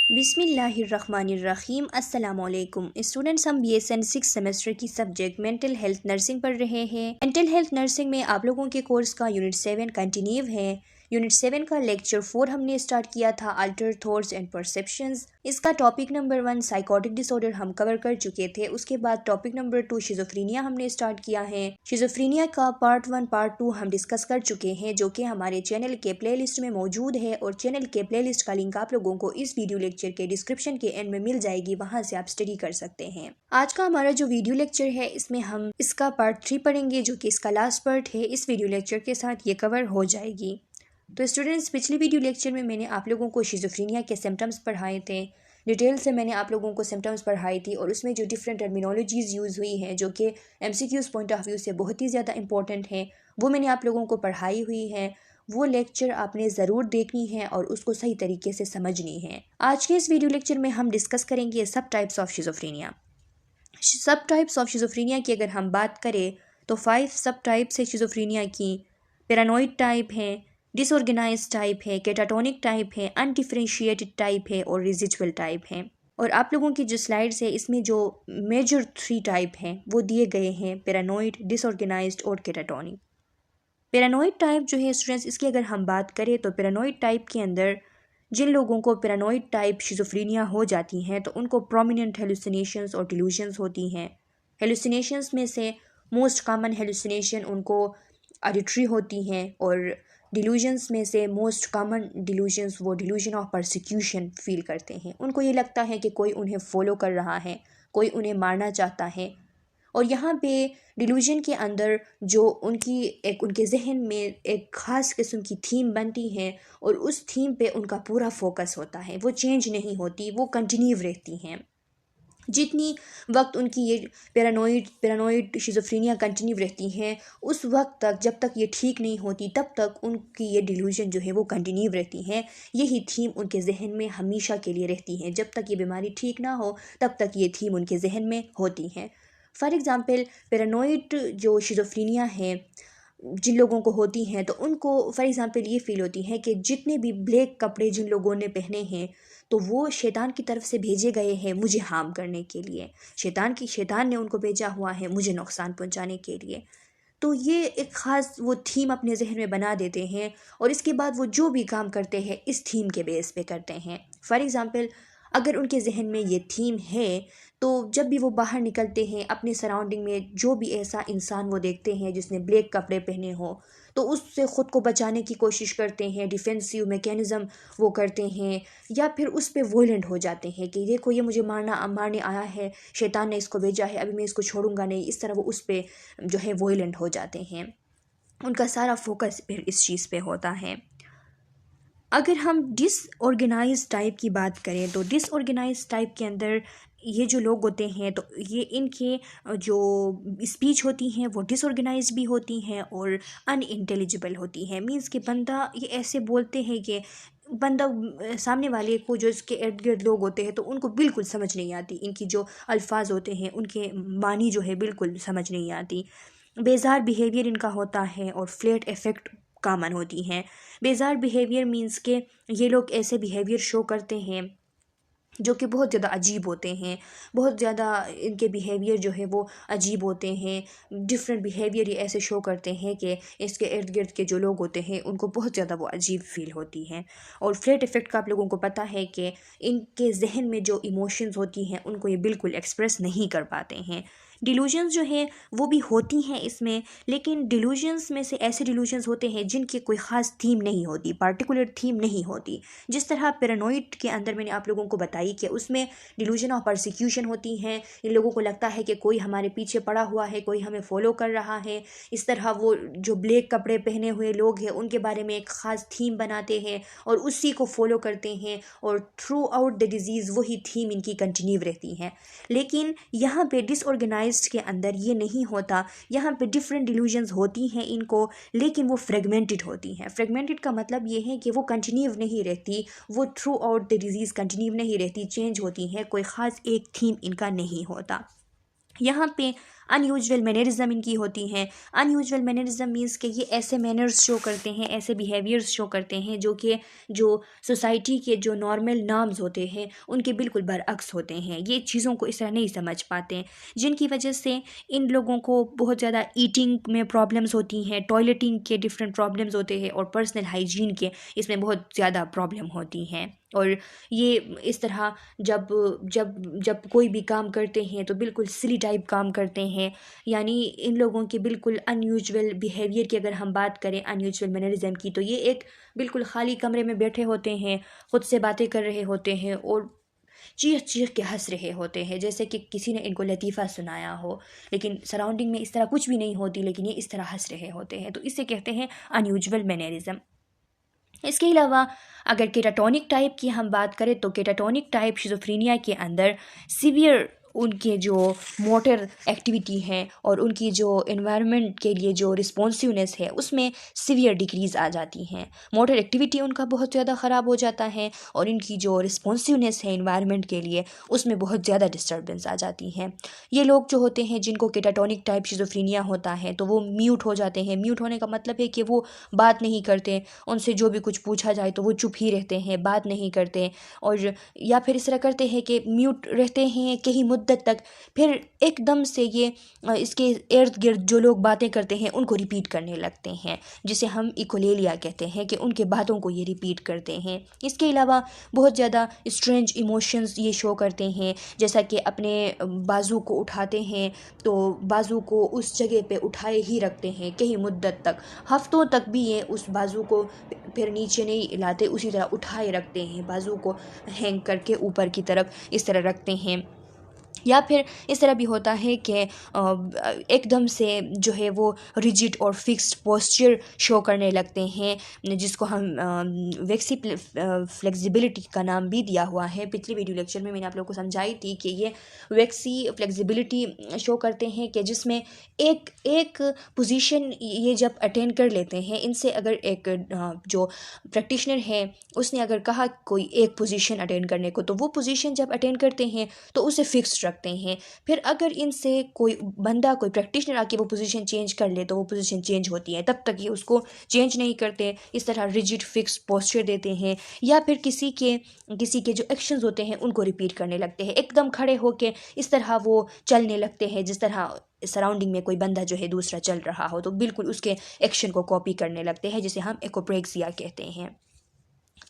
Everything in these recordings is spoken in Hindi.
बिस्मिल्लाहिर्रहमानिर्रहीम अस्सलामुअलैकुम स्टूडेंट्स, हम BSN 6 सेमेस्टर की सब्जेक्ट मेंटल हेल्थ नर्सिंग पढ़ रहे हैं। मेंटल हेल्थ नर्सिंग में आप लोगों के कोर्स का यूनिट 7 कंटिन्यू है। यूनिट 7 का लेक्चर 4 हमने स्टार्ट किया था, अल्टर थॉट्स एंड परसेप्शंस। इसका टॉपिक नंबर 1 साइकोटिक डिसऑर्डर हम कवर कर चुके थे। उसके बाद टॉपिक नंबर 2 शिजोफ्रीनिया हमने स्टार्ट किया है। शिजोफ्रीनिया का पार्ट 1 पार्ट 2 हम डिस्कस कर चुके हैं, जो कि हमारे चैनल के प्लेलिस्ट में मौजूद है, और चैनल के प्लेलिस्ट का लिंक आप लोगों को इस वीडियो लेक्चर के डिस्क्रिप्शन के एंड में मिल जाएगी, वहां से आप स्टडी कर सकते हैं। आज का हमारा जो वीडियो लेक्चर है, इसमें हम इसका पार्ट 3 पढ़ेंगे, जो कि इसका लास्ट पार्ट है। इस वीडियो लेक्चर के साथ ये कवर हो जाएगी। तो स्टूडेंट्स, पिछले वीडियो लेक्चर में मैंने आप लोगों को शिजोफ्रीनिया के सिम्टम्स पढ़ाए थे। डिटेल से मैंने आप लोगों को सिम्टम्स पढ़ाई थी, और उसमें जो डिफरेंट टर्मिनोलॉजीज़ यूज़ हुई हैं, जो कि MCQs पॉइंट ऑफ व्यू से बहुत ही ज़्यादा इंपॉर्टेंट है, वो मैंने आप लोगों को पढ़ाई हुई है। वो लेक्चर आपने ज़रूर देखनी है और उसको सही तरीके से समझनी है। आज के इस वीडियो लेक्चर में हम डिस्कस करेंगे सब टाइप्स ऑफ शिजोफ्रीनिया। सब टाइप्स ऑफ शिजोफ्रीनिया की अगर हम बात करें तो 5 सब टाइप्स है शिजोफ्रीनिया की। पैरानोइड टाइप है, डिसऑर्गेनाइज टाइप है, कैटाटोनिक टाइप है, अनडिफरेंशिएटेड टाइप है, और रेजिडुअल टाइप है। और आप लोगों की जो स्लाइड्स है, इसमें जो मेजर 3 टाइप हैं वो दिए गए हैं, पैरानोइड, डिसऑर्गेनाइज्ड और कैटाटोनिक। पैरानोइड टाइप जो है स्टूडेंट्स, इसकी अगर हम बात करें तो पैरानोइड टाइप के अंदर जिन लोगों को पैरानोइड टाइप शिजोफ्रीनिया हो जाती हैं, तो उनको प्रोमिनेंट हेलुसिनेशंस और डिल्यूजन्स होती हैं। हेलुसिनेशंस में से मोस्ट कॉमन हेलुसिनेशन उनको ऑडिटरी होती हैं, और डिल्यूजन्स में से मोस्ट कॉमन डिल्यूजन्स वो डिल्यूजन ऑफ परसिक्यूशन फील करते हैं। उनको ये लगता है कि कोई उन्हें फॉलो कर रहा है, कोई उन्हें मारना चाहता है। और यहाँ पे डिल्यूजन के अंदर जो उनके जहन में एक ख़ास किस्म की थीम बनती है, और उस थीम पे उनका पूरा फोकस होता है, वो चेंज नहीं होती, वो कंटिन्यू रहती हैं। जितनी वक्त उनकी ये पैरानोइड शिजोफ्रीनिया कंटिन्यू रहती हैं, उस वक्त तक, जब तक ये ठीक नहीं होती, तब तक उनकी ये डिल्यूजन जो है वो कंटिन्यू रहती हैं। यही थीम उनके जहन में हमेशा के लिए रहती है। जब तक ये बीमारी ठीक ना हो, तब तक ये थीम उनके जहन में होती हैं। फॉर एग्ज़ाम्पल, पैरानोइड जो शिजोफ्रीनिया है जिन लोगों को होती हैं, तो उनको फॉर एग्ज़ाम्पल ये फ़ील होती है कि जितने भी ब्लैक कपड़े जिन लोगों ने पहने हैं, तो वो शैतान की तरफ से भेजे गए हैं मुझे हार्म करने के लिए। शैतान ने उनको भेजा हुआ है मुझे नुकसान पहुंचाने के लिए। तो ये एक ख़ास वो थीम अपने जहन में बना देते हैं, और इसके बाद वो जो भी काम करते हैं इस थीम के बेस पे करते हैं। फॉर एग्ज़ाम्पल, अगर उनके जहन में ये थीम है, तो जब भी वो बाहर निकलते हैं, अपने सराउंडिंग में जो भी ऐसा इंसान वो देखते हैं जिसने ब्लैक कपड़े पहने हो, तो उससे ख़ुद को बचाने की कोशिश करते हैं, डिफेंसिव मैकेनिज़्म वो करते हैं, या फिर उस पर वॉयलेंट हो जाते हैं कि देखो ये मुझे मारने आया है, शैतान ने इसको भेजा है, अभी मैं इसको छोड़ूंगा नहीं। इस तरह वो उस पर जो है वॉयलेंट हो जाते हैं। उनका सारा फोकस फिर इस चीज़ पे होता है। अगर हम डिसऑर्गेनाइज टाइप की बात करें, तो डिसऑर्गेनाइज टाइप के अंदर ये जो लोग होते हैं, तो ये इनके जो स्पीच होती हैं वो डिसऑर्गेनाइज भी होती हैं और अनइंटेलिजिबल होती हैं। मींस कि बंदा ये ऐसे बोलते हैं कि बंदा सामने वाले को, जो इसके इर्द गिर्द लोग होते हैं, तो उनको बिल्कुल समझ नहीं आती। इनकी जो अल्फाज होते हैं उनके मानी जो है बिल्कुल समझ नहीं आती। बेजार बिहेवियर इनका होता है, और फ्लैट इफ़ेक्ट कॉमन होती हैं। बेजार बिहेवियर मींस के ये लोग ऐसे बिहेवियर शो करते हैं जो कि बहुत ज़्यादा अजीब होते हैं। बहुत ज़्यादा इनके बिहेवियर जो है वो अजीब होते हैं। डिफरेंट बिहेवियर ये ऐसे शो करते हैं कि इसके इर्द गिर्द के जो लोग होते हैं उनको बहुत ज़्यादा वो अजीब फील होती हैं। और फ्लैट इफ़ेक्ट का आप लोगों को पता है कि इनके जहन में जो इमोशंस होती हैं उनको ये बिल्कुल एक्सप्रेस नहीं कर पाते हैं। डिल्यूजन्स जो है वो भी होती हैं इसमें, लेकिन डिल्यूजन्स में से ऐसे डिल्यूजन्स होते हैं जिनकी कोई ख़ास थीम नहीं होती, पार्टिकुलर थीम नहीं होती। जिस तरह पैरानोइड के अंदर मैंने आप लोगों को बताई कि उसमें डिल्यूजन ऑफ परसिक्यूशन होती हैं। इन लोगों को लगता है कि कोई हमारे पीछे पड़ा हुआ है, कोई हमें फॉलो कर रहा है। इस तरह वो जो ब्लैक कपड़े पहने हुए लोग हैं उनके बारे में एक ख़ास थीम बनाते हैं और उसी को फॉलो करते हैं, और थ्रू आउट द डिजीज़ वही थीम इनकी कंटिन्यू रहती है। लेकिन यहाँ पे डिसऑर्गेनाइज्ड के अंदर ये नहीं होता। यहाँ पे डिफरेंट डिल्यूजन्स होती हैं इनको, लेकिन वो फ्रेगमेंटेड होती हैं। फ्रेगमेंटेड का मतलब ये है कि वो कंटिन्यू नहीं रहती, वो through out the disease continue नहीं रहती, चेंज होती हैं, कोई ख़ास एक थीम इनका नहीं होता। यहाँ पे अनयूजुअल मैनरिज्म इनकी होती हैं। अनयूजुअल मैनरिज्म मीन्स कि ये ऐसे मैनर्स शो करते हैं, ऐसे बिहेवियर्स शो करते हैं जो सोसाइटी के जो नॉर्मल नॉर्म्स होते हैं उनके बिल्कुल बरअक्स होते हैं। ये चीज़ों को इस तरह नहीं समझ पाते, जिनकी वजह से इन लोगों को बहुत ज़्यादा ईटिंग में प्रॉब्लम्स होती हैं, टॉयलेटिंग के डिफरेंट प्रॉब्लम्स होते हैं और पर्सनल हाइजीन के इसमें बहुत ज़्यादा प्रॉब्लम होती हैं। और ये इस तरह जब जब जब कोई भी काम करते हैं तो बिल्कुल सिली टाइप काम करते हैं। यानी इन लोगों के बिल्कुल अनयूजुअल बिहेवियर की अगर हम बात करें, अनयूजुअल मैनरिज्म की, तो ये एक बिल्कुल खाली कमरे में बैठे होते हैं, ख़ुद से बातें कर रहे होते हैं और चीख चीख के हंस रहे होते हैं, जैसे कि किसी ने इनको लतीफ़ा सुनाया हो, लेकिन सराउंडिंग में इस तरह कुछ भी नहीं होती, लेकिन ये इस तरह हंस रहे होते हैं। तो इसे कहते हैं अनयूजुअल मैनरिज्म। इसके अलावा अगर केटाटोनिक टाइप की हम बात करें तो केटाटोनिक टाइप शिज़ोफ्रेनिया के अंदर सीवियर उनके जो मोटर एक्टिविटी है और उनकी जो एनवायरनमेंट के लिए जो रिस्पॉन्सिवनेस है उसमें सीवियर डिक्रीज़ आ जाती हैं। मोटर एक्टिविटी उनका बहुत ज़्यादा ख़राब हो जाता है और इनकी जो रिस्पॉन्सिवनेस है एनवायरनमेंट के लिए उसमें बहुत ज़्यादा डिस्टर्बेंस आ जाती हैं। ये लोग जो होते हैं जिनको केटाटोनिक टाइप शिज़ोफ्रेनिया होता है तो वो म्यूट हो जाते हैं। म्यूट होने का मतलब है कि वो बात नहीं करते, उनसे जो भी कुछ पूछा जाए तो वो चुप ही रहते हैं, बात नहीं करते, और या फिर इस तरह करते हैं कि म्यूट रहते हैं कहीं मुद्दत तक, फिर एकदम से ये इसके इर्द गिर्द जो लोग बातें करते हैं उनको रिपीट करने लगते हैं, जिसे हम इकोलेलिया कहते हैं कि उनके बातों को ये रिपीट करते हैं। इसके अलावा बहुत ज़्यादा स्ट्रेंज इमोशंस ये शो करते हैं, जैसा कि अपने बाजू को उठाते हैं तो बाजू को उस जगह पे उठाए ही रखते हैं कहीं मुद्दत तक, हफ्तों तक भी ये उस बाजू को फिर नीचे नहीं लाते, उसी तरह उठाए रखते हैं, बाजू को हैंग करके ऊपर की तरफ इस तरह रखते हैं। या फिर इस तरह भी होता है कि एकदम से जो है वो रिजिड और फिक्स्ड पोस्चर शो करने लगते हैं, जिसको हम वेक्सी फ्लेक्सिबिलिटी का नाम भी दिया हुआ है। पिछली वीडियो लेक्चर में मैंने आप लोगों को समझाई थी कि ये वेक्सी फ्लेक्सिबिलिटी शो करते हैं कि जिसमें एक पोजीशन ये जब अटेंड कर लेते हैं, इनसे अगर एक जो प्रैक्टिशनर है उसने अगर कहा कोई एक पोजीशन अटेंड करने को, तो वो पोजीशन जब अटेंड करते हैं तो उसे फिक्स रखते हैं। फिर अगर इनसे कोई बंदा कोई प्रैक्टिशनर आके वो पोजीशन चेंज कर ले तो वो पोजीशन चेंज होती है, तब तक ये उसको चेंज नहीं करते, इस तरह रिजिड फिक्स पोस्चर देते हैं। या फिर किसी के जो एक्शंस होते हैं उनको रिपीट करने लगते हैं, एकदम खड़े होके इस तरह वो चलने लगते हैं जिस तरह सराउंडिंग में कोई बंदा जो है दूसरा चल रहा हो, तो बिल्कुल उसके एक्शन को कॉपी करने लगते हैं, जिसे हम एकोप्रेक्सिया कहते हैं।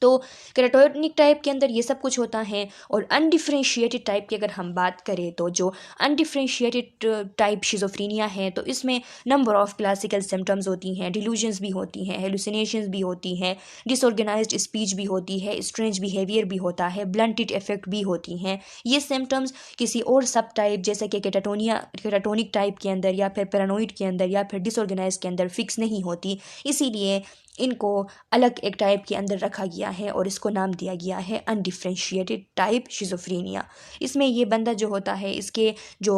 तो केटाटोनिक टाइप के अंदर ये सब कुछ होता है। और अनडिफरेंशिएटेड टाइप की अगर हम बात करें तो जो अनडिफरेंशिएटेड टाइप शिज़ोफ्रेनिया है तो इसमें नंबर ऑफ़ क्लासिकल सिम्टम्स होती हैं, डिल्यूजन्स भी होती हैं, हेलुसिनेशंस भी होती हैं, डिसऑर्गेनाइज्ड स्पीच भी होती है, स्ट्रेंज बिहेवियर भी होता है, ब्लंटेड इफेक्ट भी होती हैं। ये सिम्टम्स किसी और सब टाइप जैसे कि केटाटोनिक टाइप के अंदर या फिर पैरानोइड के अंदर या फिर डिसऑर्गेनाइज के अंदर फिक्स नहीं होती, इसीलिए इनको अलग एक टाइप के अंदर रखा गया है और इसको नाम दिया गया है अनडिफरेंशिएटेड टाइप शिज़ोफ्रेनिया। इसमें ये बंदा जो होता है इसके जो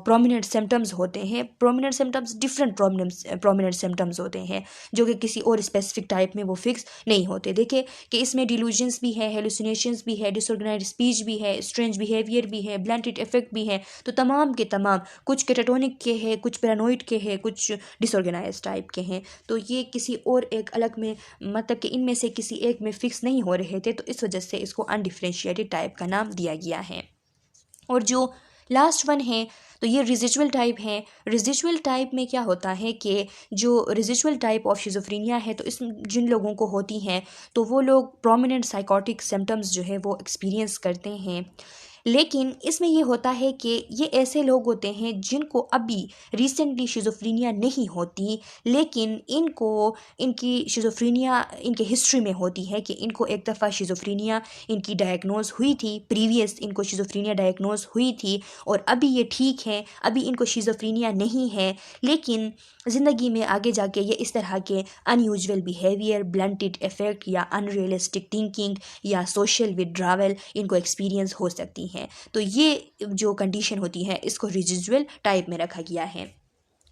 प्रोमिनेंट सिम्टम्स होते हैं, prominent symptoms different prominent symptoms होते हैं जो कि किसी और स्पेसिफिक टाइप में वो फिक्स नहीं होते। देखिए कि इसमें डिल्यूजन्स भी है, हेलुसिनेशंस भी है, डिसऑर्गेनाइज्ड स्पीच भी है, स्ट्रेंज बिहेवियर भी है, ब्लंटेड इफेक्ट भी है। तो तमाम के तमाम कुछ केटाटोनिक के हैं, कुछ पैरानोइड के हैं, कुछ डिसऑर्गेनाइज्ड टाइप के हैं। तो ये किसी और एक अलग में मतलब कि इनमें से किसी एक में फिक्स नहीं हो रहे थे, तो इस वजह से इसको अनडिफरेंशिएटेड टाइप का नाम दिया गया है। और जो लास्ट वन है तो ये रिजिजुअल टाइप है। रिजिजुअल टाइप में क्या होता है कि जो रिजिजुअल टाइप ऑफ शिज़ोफ्रेनिया है तो इस जिन लोगों को होती हैं तो वो लोग प्रोमिनेंट साइकोटिक सिम्टम्स जो है वो एक्सपीरियंस करते हैं, लेकिन इसमें ये होता है कि ये ऐसे लोग होते हैं जिनको अभी रिसेंटली शिज़ोफ्रेनिया नहीं होती, लेकिन इनकी शिज़ोफ्रेनिया इनके हिस्ट्री में होती है कि इनको एक दफ़ा शिज़ोफ्रेनिया इनकी डायग्नोज हुई थी, प्रीवियस इनको शिज़ोफ्रेनिया डायग्नोज हुई थी और अभी ये ठीक है, अभी इनको शिज़ोफ्रेनिया नहीं है, लेकिन ज़िंदगी में आगे जाके ये इस तरह के अनयूजुअल बिहेवियर, ब्लंटेड इफेक्ट या अनरियलिस्टिक थिंकिंग या सोशल विड्रावल इनको एक्सपीरियंस हो सकती हैं। तो ये जो कंडीशन होती है इसको रिजिजुअल टाइप में रखा गया है।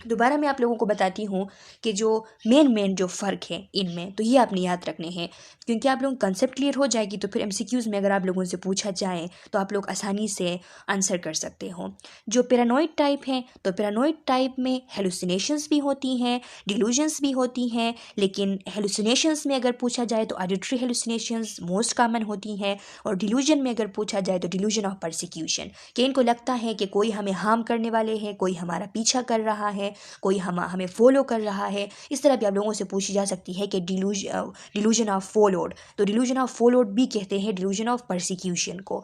दोबारा मैं आप लोगों को बताती हूँ कि जो मेन जो फ़र्क है इनमें, तो ये आपने याद रखने हैं, क्योंकि आप लोगों को कंसेप्ट क्लियर हो जाएगी तो फिर एमसीक्यूज़ में अगर आप लोगों से पूछा जाए तो आप लोग आसानी से आंसर कर सकते हो। जो पैरानॉइड टाइप है, तो पैरानॉइड टाइप में हेलुसिनेशंस भी होती हैं, डिलूजन्स भी होती हैं, लेकिन हेलुसिनेशंस में अगर पूछा जाए तो ऑडिटरी हेलुसिनेशंस मोस्ट कॉमन होती हैं, और डिलूजन में अगर पूछा जाए तो डिलूजन ऑफ परसिक्यूशन, कि इनको लगता है कि कोई हमें हार्म करने वाले हैं, कोई हमारा पीछा कर रहा है, कोई हमें फॉलो कर रहा है। इस तरह भी आप लोगों से पूछी जा सकती है कि डिलूजन ऑफ फॉलोड, तो डिलूजन ऑफ फॉलोड भी कहते हैं डिलूजन ऑफ परसिक्यूशन को।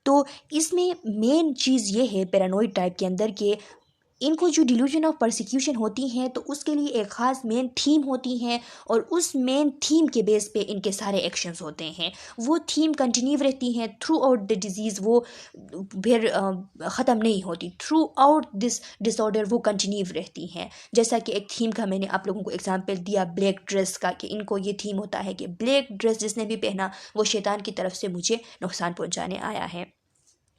तो इसमें मेन चीज़ ये है पैरानॉइड टाइप के अंदर के इनको जो डिलूजन ऑफ परसिक्यूशन होती हैं तो उसके लिए एक ख़ास मेन थीम होती हैं, और उस मेन थीम के बेस पे इनके सारे एक्शंस होते हैं। वो थीम कंटिन्यू रहती हैं थ्रू आउट द डिजीज़, वो फिर ख़त्म नहीं होती, थ्रू आउट दिस डिसऑर्डर वो कंटिन्यू रहती हैं। जैसा कि एक थीम का मैंने आप लोगों को एग्जांपल दिया ब्लैक ड्रेस का, कि इनको ये थीम होता है कि ब्लैक ड्रेस जिसने भी पहना वो शैतान की तरफ से मुझे नुकसान पहुँचाने आया है।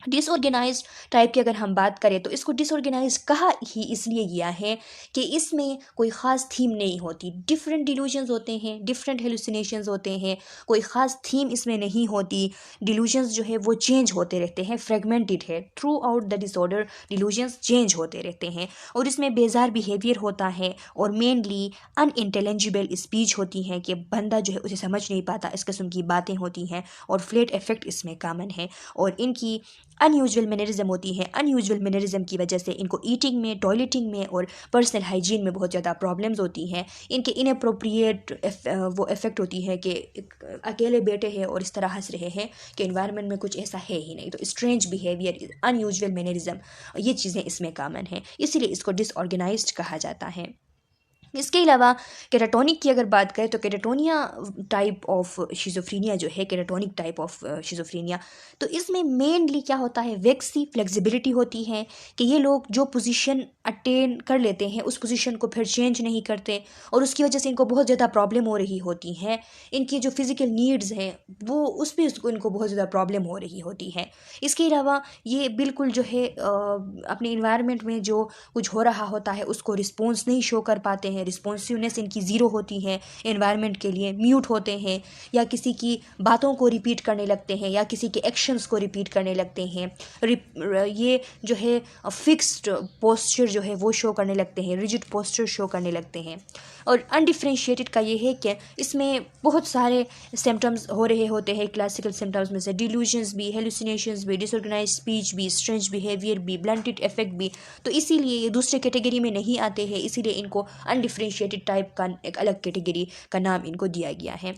डिसऑर्गेनाइज्ड टाइप की अगर हम बात करें तो इसको डिसऑर्गेनाइज कहा ही इसलिए गया है कि इसमें कोई ख़ास थीम नहीं होती, डिफरेंट डिलूजन्स होते हैं, डिफरेंट हेलुसिनेशंस होते हैं, कोई ख़ास थीम इसमें नहीं होती। डिलूजन्स जो है वो चेंज होते रहते हैं, फ्रेगमेंटेड है, throughout the disorder delusions change होते रहते हैं, और इसमें बेजार बिहेवियर होता है, और मेनली अनइंटेलिजिबल स्पीच होती है कि बंदा जो है उसे समझ नहीं पाता, इस किस्म की बातें होती हैं, और फ्लैट इफेक्ट इसमें कॉमन है, और इनकी अनयूजुअल मैनरिज्म होती है। अनयूजुअल मैनरिज्म की वजह से इनको ईटिंग में, टॉयलेटिंग में और पर्सनल हाइजीन में बहुत ज़्यादा प्रॉब्लम्स होती हैं। इनके इनअप्रोप्रिएट वो इफ़ेक्ट होती है कि अकेले बैठे हैं और इस तरह हंस रहे हैं कि इन्वायरमेंट में कुछ ऐसा है ही नहीं, तो स्ट्रेंज बिहेवियर, अनयूजुअल मैनरिज्म, ये चीज़ें इसमें कॉमन हैं, इसीलिए इसको डिसऑर्गेनाइज्ड कहा जाता है। इसके अलावा केटाटोनिक की अगर बात करें तो केटाटोनिया टाइप ऑफ शिज़ोफ्रीनिया जो है, केटाटोनिक टाइप ऑफ शिज़ोफ्रीनिया, तो इसमें मेनली क्या होता है, वेक्सी फ्लेक्सिबिलिटी होती है, कि ये लोग जो पोजीशन अटेन कर लेते हैं उस पोजीशन को फिर चेंज नहीं करते, और उसकी वजह से इनको बहुत ज़्यादा प्रॉब्लम हो रही होती है। इनकी जो फिज़िकल नीड्स हैं वो उस पर इनको बहुत ज़्यादा प्रॉब्लम हो रही होती है। इसके अलावा ये बिल्कुल जो है अपने इन्वायरमेंट में जो कुछ हो रहा होता है उसको रिस्पॉन्स नहीं शो कर पाते हैं, रिस्पॉन्सिवनेस इनकी ज़ीरो होती है एनवायरनमेंट के लिए, म्यूट होते हैं, या किसी की बातों को रिपीट करने लगते हैं, या किसी के एक्शंस को रिपीट करने लगते हैं। ये जो है फिक्स्ड पोस्चर जो है वो शो करने लगते हैं, रिजिड पोस्चर शो करने लगते हैं। और अनडिफ्रेंशिएटेड का ये है कि इसमें बहुत सारे सिम्टम्स हो रहे होते हैं, क्लासिकल सिम्टम्स में से डिलूजन्स भी, हेलुसिनेशंस भी, डिसऑर्गेनाइज्ड स्पीच भी, स्ट्रेंज बिहेवियर भी, ब्लंटेड इफेक्ट भी, तो इसीलिए ये दूसरे कैटेगरी में नहीं आते हैं, इसीलिए इनको अनडिफ्रेंशिएटेड टाइप का एक अलग कैटेगरी का नाम इनको दिया गया है।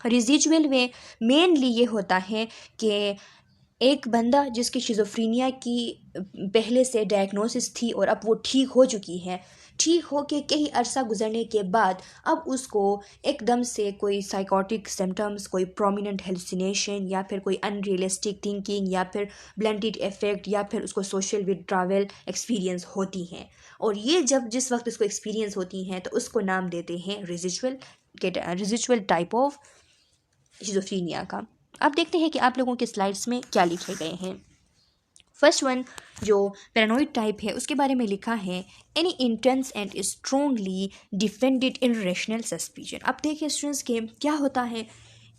रिजिजुअल में मेनली ये होता है कि एक बंदा जिसकी शिज़ोफ्रीनिया की पहले से डायग्नोसिस थी और अब वो ठीक हो चुकी है, ठीक हो के कई अरसा गुजरने के बाद अब उसको एकदम से कोई साइकोटिक सिम्टम्स, कोई प्रोमिनेंट हेलुसिनेशन, या फिर कोई अनरियलिस्टिक थिंकिंग, या फिर ब्लंटेड इफेक्ट, या फिर उसको सोशल विड्रावल एक्सपीरियंस होती हैं, और ये जब जिस वक्त उसको एक्सपीरियंस होती हैं तो उसको नाम देते हैं रिजिजुअल टाइप ऑफ शिज़ोफ्रीनिया का। अब देखते हैं कि आप लोगों के स्लाइड्स में क्या लिखे गए हैं। फर्स्ट वन जो पैरानॉइड टाइप है उसके बारे में लिखा है, any intense and strongly defended irrational suspicion. अब देखिए स्टूडेंट्स के क्या होता है,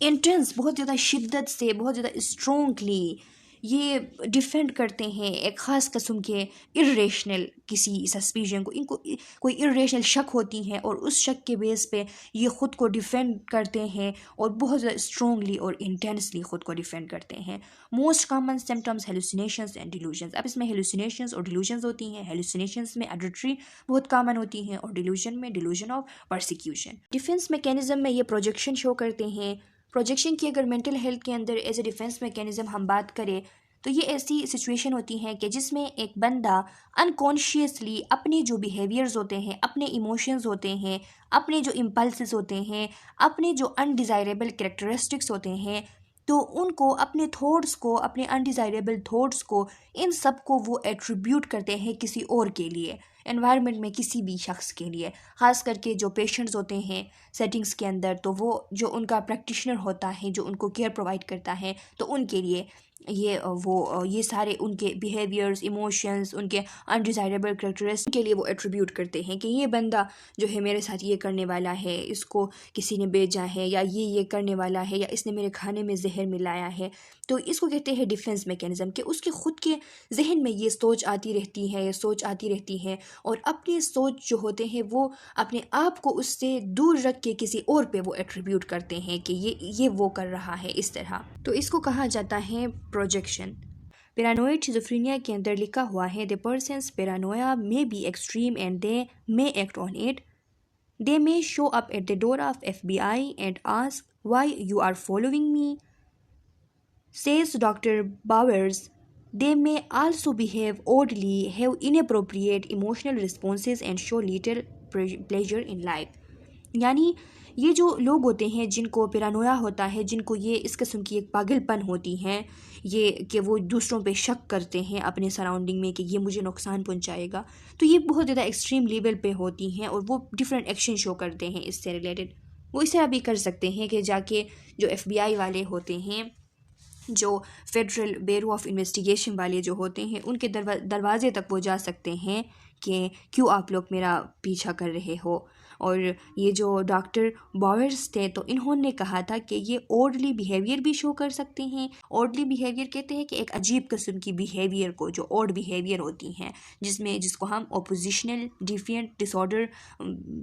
इंटेंस बहुत ज़्यादा शिद्दत से, बहुत ज़्यादा स्ट्रोंगली ये डिफेंड करते हैं एक ख़ास किस्म के इरेशनल किसी सस्पिशन को, इनको कोई इरेशनल शक होती हैं और उस शक के बेस पे ये ख़ुद को डिफेंड करते हैं और बहुत ज़्यादा स्ट्रोंगली और इंटेंसली ख़ुद को डिफेंड करते हैं। Most common symptoms hallucinations and delusions. अब इसमें हेलुसिनेशंस और डिलूजन्स होती हैं। हेलुसिनेशंस में ऑडिटरी बहुत कॉमन होती हैं और डिलूजन में delusion of persecution. Defence mechanism में ये प्रोजेक्शन शो करते हैं। प्रोजेक्शन की अगर मेंटल हेल्थ के अंदर एज ए डिफेंस मैकेनिज्म हम बात करें तो ये ऐसी सिचुएशन होती है कि जिसमें एक बंदा अनकॉन्शियसली अपने जो बिहेवियर्स होते हैं, अपने इमोशंस होते हैं, अपने जो इम्पल्सेस होते हैं, अपने जो अनडिज़ायरेबल कैरेक्टरिस्टिक्स होते हैं, तो उनको, अपने थॉट्स को, अपने अनडिज़ायरेबल थॉट्स को, इन सब को वो एट्रीब्यूट करते हैं किसी और के लिए। एनवायरनमेंट में किसी भी शख्स के लिए, ख़ास करके जो पेशेंट्स होते हैं सेटिंग्स के अंदर, तो वो जो उनका प्रैक्टिशनर होता है जो उनको केयर प्रोवाइड करता है, तो उनके लिए ये सारे उनके बिहेवियर्स, इमोशंस, उनके अनडिज़ायरेबल कैरेक्टरिस्टिक्स के लिए वो एट्रीब्यूट करते हैं कि ये बंदा जो है मेरे साथ ये करने वाला है, इसको किसी ने भेजा है, या ये करने वाला है, या इसने मेरे खाने में जहर मिलाया है। तो इसको कहते हैं डिफेंस मैकेनिज़्म, कि उसके ख़ुद के जहन में ये सोच आती रहती है और अपनी सोच जो होते हैं वो अपने आप को उससे दूर रख के किसी और पे वो एट्रीब्यूट करते हैं कि ये वो कर रहा है इस तरह। तो इसको कहा जाता है प्रोजेक्शन। पैरानोइड शिज़ोफ्रेनिया के अंदर लिखा हुआ है, the person's paranoia may be extreme and they may act on it. They may show up at the door of FBI and ask why you are following me. Says Dr. Bowers, they may also behave oddly, have inappropriate emotional responses and show little pleasure in life। यानी ये जो लोग होते हैं जिनको पैरानोया होता है, जिनको ये इस किस्म की एक पागलपन होती है, ये कि वो दूसरों पे शक करते हैं अपने सराउंडिंग में कि ये मुझे नुकसान पहुंचाएगा, तो ये बहुत ज़्यादा एक्सट्रीम लेवल पे होती हैं और वो डिफरेंट एक्शन शो करते हैं इससे रिलेटेड। वो इस तरह भी कर सकते हैं कि जाके जो FBI वाले होते हैं, जो फेडरल ब्यूरो ऑफ इन्वेस्टिगेशन वाले जो होते हैं, उनके दरवाजे तक वो जा सकते हैं कि क्यों आप लोग मेरा पीछा कर रहे हो। और ये जो डॉक्टर बॉवर्स थे, तो इन्होंने कहा था कि ये ऑर्डली बिहेवियर भी शो कर सकते हैं। ऑर्डली बिहेवियर कहते हैं कि एक अजीब किस्म की बिहेवियर को, जो ऑड बिहेवियर होती हैं, जिसको हम ऑपोजिशनल डिफिएंट डिसऑर्डर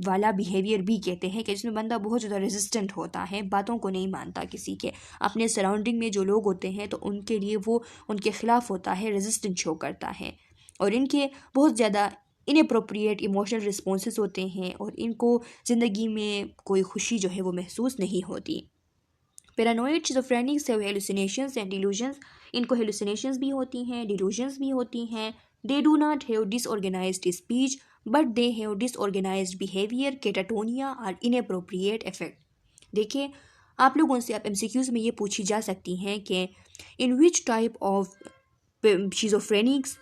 वाला बिहेवियर भी कहते हैं, कि जिसमें बंदा बहुत ज़्यादा रेजिस्टेंट होता है, बातों को नहीं मानता किसी के। अपने सराउंडिंग में जो लोग होते हैं तो उनके लिए वो उनके ख़िलाफ़ होता है, रेजिस्टेंट शो करता है। और इनके बहुत ज़्यादा इनअप्रोप्रिएट इमोशनल रिस्पॉन्सेस होते हैं और इनको ज़िंदगी में कोई खुशी जो है वो महसूस नहीं होती। Paranoid schizophrenics have hallucinations and delusions. इनको हेलुसिनेशंस भी होती हैं, डिल्यूजन्स भी होती हैं। They do not have disorganised speech but they have disorganised behaviour, catatonia और इनअप्रोप्रिएट इफेक्ट। देखिए, आप लोगों से आप MCQs में ये पूछी जा सकती हैं कि in which type of schizophrenics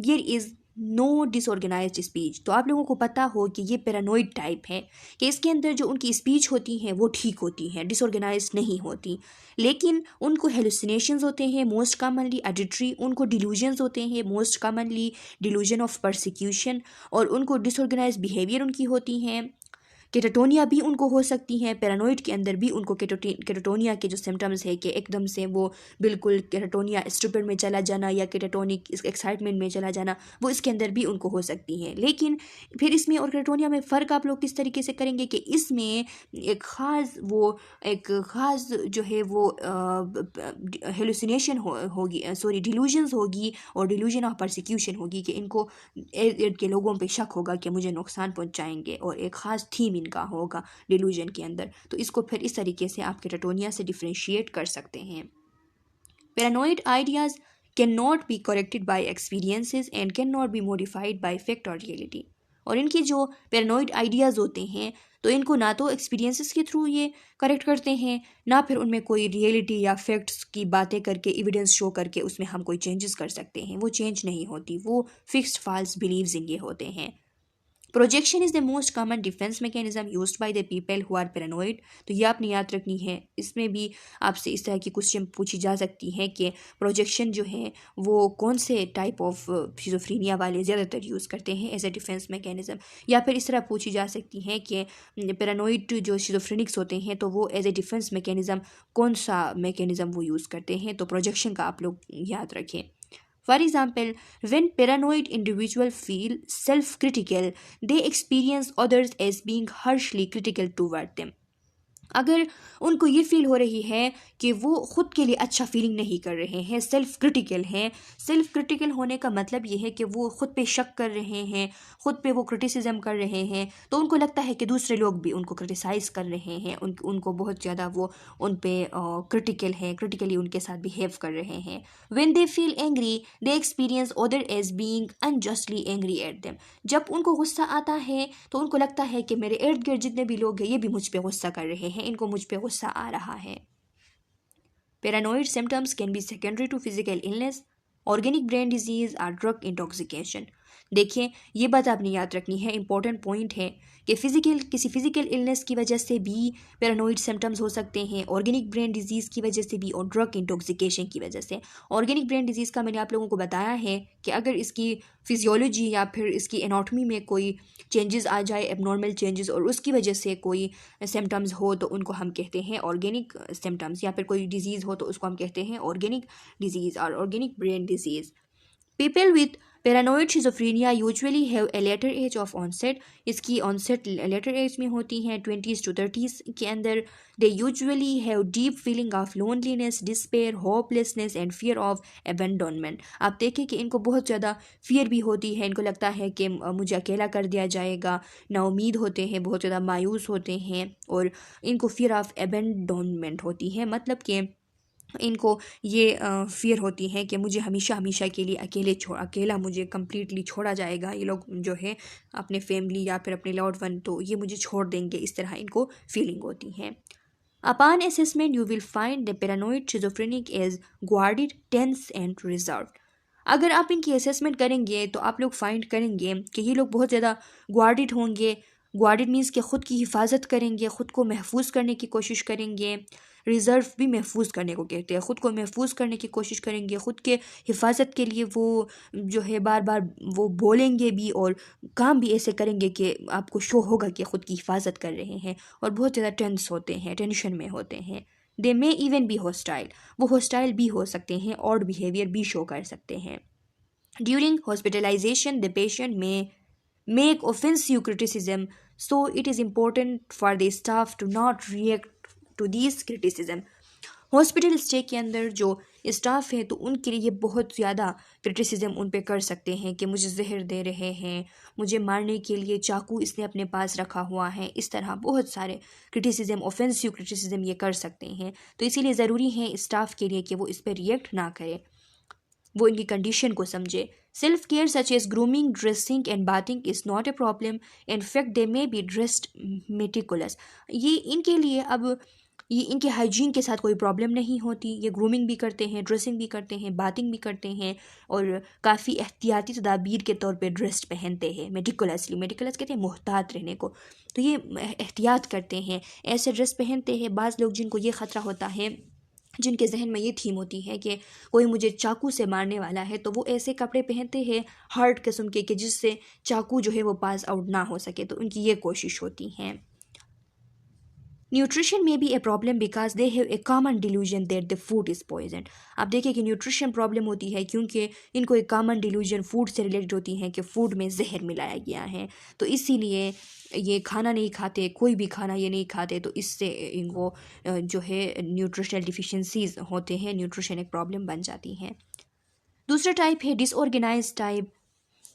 there is no disorganised speech. तो आप लोगों को पता हो कि ये पैरानोइड टाइप है, कि इसके अंदर जो उनकी स्पीच होती हैं वो ठीक होती हैं, डिसऑर्गेनाइज्ड नहीं होती, लेकिन उनको हेलुसिनेशंस होते हैं मोस्ट कॉमनली ऑडिटरी, उनको डिल्यूजन्स होते हैं most commonly delusion of persecution, और उनको डिसऑर्गेनाइज्ड बिहेवियर उनकी होती हैं। कैटाटोनिया भी उनको हो सकती हैं। पैरानोइड के अंदर भी उनको कैटाटोनिया के जो सिम्टम्स है कि एकदम से वो बिल्कुल कैटाटोनिया स्टुपिड में चला जाना या कैटाटोनिक एक्साइटमेंट में चला जाना, वो इसके अंदर भी उनको हो सकती हैं। लेकिन फिर इसमें और कैटाटोनिया में फ़र्क आप लोग किस तरीके से करेंगे कि इसमें एक ख़ास जो है वो हेलुसिनेशन होगी, सॉरी डिल्यूजन्स होगी, और डिल्यूजन ऑफ परसिक्यूशन होगी कि इनको इर्द गिर्द के लोगों पे शक होगा कि मुझे नुकसान पहुंचाएंगे, और एक ख़ास थीम इनका होगा डिल्यूजन के अंदर। तो इसको फिर इस तरीके से आप कैटाटोनिया से डिफ्रेंशिएट कर सकते हैं। Paranoid ideas can not be corrected bye experiences and can not be modified by fact और रियलिटी। और इनके जो पैरानोइड आइडियाज़ होते हैं, तो इनको ना तो एक्सपीरियंसेस के थ्रू ये करेक्ट करते हैं, ना फिर उनमें कोई रियलिटी या फैक्ट्स की बातें करके, एविडेंस शो करके उसमें हम कोई चेंजेस कर सकते हैं। वो चेंज नहीं होती, वो फिक्स्ड फॉल्स बिलीव्स इनके होते हैं। Projection is the most common defence mechanism used by the people who are paranoid. तो ये आपने याद रखनी है। इसमें भी आपसे इस तरह की क्वेश्चन पूछी जा सकती है कि प्रोजेक्शन जो है वो कौन से टाइप ऑफ शिज़ोफ्रेनिया वाले ज़्यादातर यूज़ करते हैं एज ए डिफेंस मैकेनिज्म, या फिर इस तरह पूछी जा सकती है कि पैरानोइड जो शिज़ोफ्रेनिक्स होते हैं तो वो एज ए डिफेंस मैकेनिज्म कौन सा मैकेनिज्म वो यूज़ करते हैं। तो प्रोजेक्शन का आप लोग याद रखें। For example, when paranoid individuals feel self-critical, they experience others as being harshly critical toward them. अगर उनको ये फील हो रही है कि वो ख़ुद के लिए अच्छा फीलिंग नहीं कर रहे हैं, सेल्फ़ क्रिटिकल हैं। सेल्फ़ क्रिटिकल होने का मतलब ये है कि वो ख़ुद पे शक कर रहे हैं, ख़ुद पे वो क्रिटिसिज्म कर रहे हैं, तो उनको लगता है कि दूसरे लोग भी उनको क्रिटिसाइज़ कर रहे हैं, उनको बहुत ज़्यादा वो उन पे क्रिटिकल है, क्रिटिकली उनके साथ बिहेव कर रहे हैं। When they feel angry they experience other as being unjustly angry at them. जब उनको गुस्सा आता है तो उनको लगता है कि मेरे इर्द गिर्द जितने भी लोग हैं ये भी मुझ पे गुस्सा कर रहे हैं, इनको मुझ पे गुस्सा आ रहा है। Paranoid symptoms can be secondary to physical illness, organic brain disease और ड्रग इंटॉक्सिकेशन। देखें, ये बात आपने याद रखनी है, इंपॉर्टेंट पॉइंट है कि किसी फिजिकल इलनेस की वजह से भी पैरानोइड सिम्टम्स हो सकते हैं, ऑर्गेनिक ब्रेन डिजीज़ की वजह से भी और ड्रग इंटॉक्सिकेशन की वजह से। ऑर्गेनिक ब्रेन डिजीज़ का मैंने आप लोगों को बताया है कि अगर इसकी फिजियोलॉजी या फिर इसकी एनाटॉमी में कोई चेंजेस आ जाए, एबनॉर्मल चेंजेस, और उसकी वजह से कोई सिम्टम्स हो तो उनको हम कहते हैं ऑर्गेनिक सिम्टम्स, या फिर कोई डिजीज़ हो तो उसको हम कहते हैं ऑर्गेनिक डिजीज़ और organic brain disease. People with paranoid schizophrenia usually have a later age of onset. इसकी onset later age में होती हैं 20s to 30s के अंदर। They usually have deep feeling of loneliness, despair, hopelessness and fear of abandonment. आप देखें कि इनको बहुत ज़्यादा fear भी होती है, इनको लगता है कि मुझे अकेला कर दिया जाएगा, नाउमीद होते हैं, बहुत ज़्यादा मायूस होते हैं, और इनको fear of abandonment होती है, मतलब कि इनको ये फ़ियर होती है कि मुझे हमेशा हमेशा के लिए अकेला मुझे कम्प्लीटली छोड़ा जाएगा, ये लोग जो है अपने फैमिली या फिर अपने लव्ड वन, तो ये मुझे छोड़ देंगे, इस तरह इनको फीलिंग होती है। Upon assessment, you will find the paranoid schizophrenic is guarded, tense and reserved. अगर आप इनकी असेसमेंट करेंगे तो आप लोग फाइंड करेंगे कि ये लोग बहुत ज़्यादा ग्वार्डिड होंगे। ग्वार्डिड मीन्स कि ख़ुद की हिफाजत करेंगे, ख़ुद को महफूज करने की कोशिश करेंगे। रिज़र्व भी महफूज करने को कहते हैं, ख़ुद को महफूज करने की कोशिश करेंगे, ख़ुद के हिफाजत के लिए वो जो है बार बार वो बोलेंगे भी और काम भी ऐसे करेंगे कि आपको शो होगा कि ख़ुद की हिफाजत कर रहे हैं, और बहुत ज़्यादा टेंस होते हैं, टेंशन में होते हैं। They may even be hostile, वो हॉस्टाइल भी हो सकते हैं, ऑड बिहेवियर भी शो कर सकते हैं। ड्यूरिंग हॉस्पिटलाइजेशन द पेशेंट में make offensive criticism, so it is important for the staff to not react to these criticism. Hospital stay के अंदर जो स्टाफ है तो उनके लिए बहुत ज़्यादा क्रिटिसिज्म उन पे कर सकते हैं कि मुझे जहर दे रहे हैं, मुझे मारने के लिए चाकू इसने अपने पास रखा हुआ है, इस तरह बहुत सारे क्रिटिसिज्म, ऑफेंसिव क्रिटिसिज्म ये कर सकते हैं। तो इसीलिए ज़रूरी है स्टाफ के लिए कि वो इस पर रिएक्ट ना करे, वो इनकी कंडीशन को समझे। Self care such as grooming, dressing and bathing is not a problem, in fact they may be dressed meticulous. ये इनके लिए अब ये इनके हाइजीन के साथ कोई प्रॉब्लम नहीं होती, ये ग्रूमिंग भी करते हैं, ड्रेसिंग भी करते हैं, बाथिंग भी करते हैं, और काफ़ी एहतियाती तदाबीर के तौर पे ड्रेस पहनते हैं मेटिकुलसली। मेटिकुलस कहते हैं मोहतात रहने को, तो ये एहतियात करते हैं, ऐसे ड्रेस पहनते हैं। बाज़ लोग जिनको ये ख़तरा होता है, जिनके जहन में ये थीम होती है कि कोई मुझे चाकू से मारने वाला है, तो वो ऐसे कपड़े पहनते हैं हार्ड किस्म के कि जिससे चाकू जो है वो पास आउट ना हो सके, तो उनकी ये कोशिश होती है। न्यूट्रिशन में भी a problem because they have a common delusion that the food is poison. आप देखिए कि न्यूट्रिशन प्रॉब्लम होती है क्योंकि इनको एक कॉमन डिल्यूजन फूड से रिलेटेड होती है कि फ़ूड में जहर मिलाया गया है, तो इसीलिए ये खाना नहीं खाते, कोई भी खाना ये नहीं खाते, तो इससे इनको जो है न्यूट्रिशनल डिफिशेंसीज होते हैं, न्यूट्रिशन एक प्रॉब्लम बन जाती है। दूसरा टाइप है disorganise type,